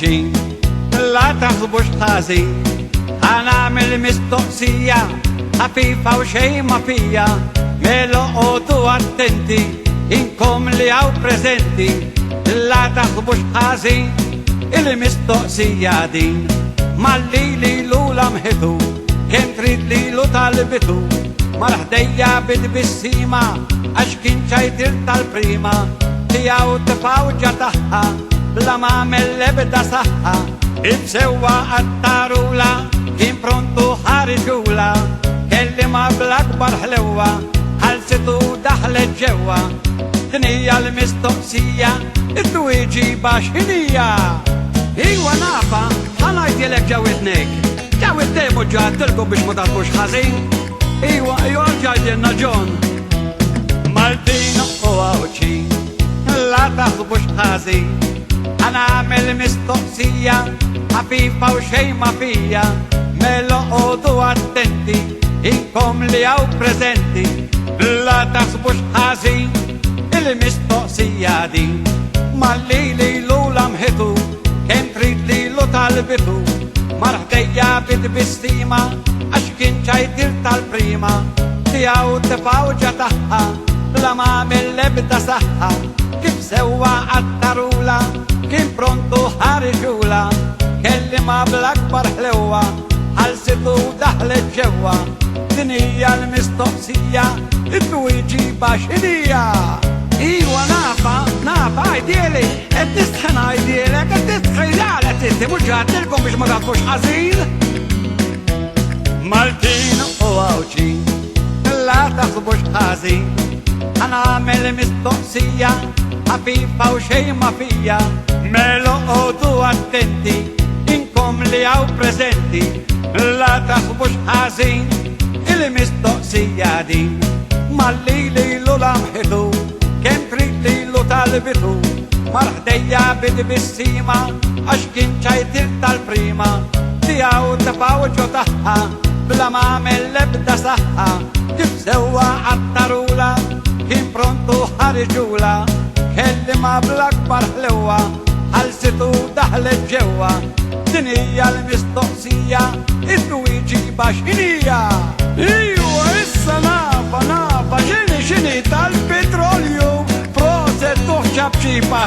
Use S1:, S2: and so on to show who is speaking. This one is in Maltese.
S1: وشي لا تخبش خازي هنعمل مستقسية خفيفة وشي ما فيها ملقطوا attenti inkom li għaw prezenti la taħbux ħażin il-mistoqsija din malli li lula mħitu kem trid li lu talbitu marħdejja bid-bissima għax kien ċajtir tal-prima tijaw tifawġa taħħa bla mamel lebda saħħa ibsewa għattarula kien prontu ħariġula kelli ma bl-akbar ħlewa ħalsitu daħlet ġewa dinija l-mistoqsija id-dwiġiba x'inija. Iwa nafa ħanajdilek ġawidnek ġawid-dejmu ġaddilku biex ma tatbux ħażin. Iwa ġajdilna ġon Maltin u għawċi la taħbux ħażin ħanamel mistoqsija ħafifa u xej ma fija meloqodu attenti inkom li għaw prezenti la taħbux ħażin il-mistoqsija din malli li lula mħitu kem trid li lu talbitu marħdejja bid-bissima għax kien ċajtir tal-prima tijaw tifawġa taħħa bla mamel lebda saħħa kif sewa għattarula kien prontu ħariġula kelli ma bl-akbar ħlewa ħalsitu daħlet ġewa dinija l-mistoqsija id-dwiġiba x'inija. Iwa nafa għajdieli qed nistħen għajdielek qed tistħejjala tisti mhux ġaddilkom biex ma tatbux ħażin. Maltin u għawċi la taħbux ħażin ħanagħmel mistoqsija ħafifa u xejn ma fija meloqodu attenti inkom li għaw prezenti la taħbux ħażin il-mistoqsija din malli li lula mħitu kem trid li lu talbitu marħdejja bid-bissima għax kien ċajtir tal-prima tijaw tifawġu taħħa bla mamel lebda saħħa kif sewa għattarula kien prontu ħariġula kelli ma bl-akbar ħlewa ħalsitu daħlet ġewa dinija l-mistoqsija id-dwiġiba x'inija. Iwa issa nafa xini tal-petrolju proset tuħċab ċipa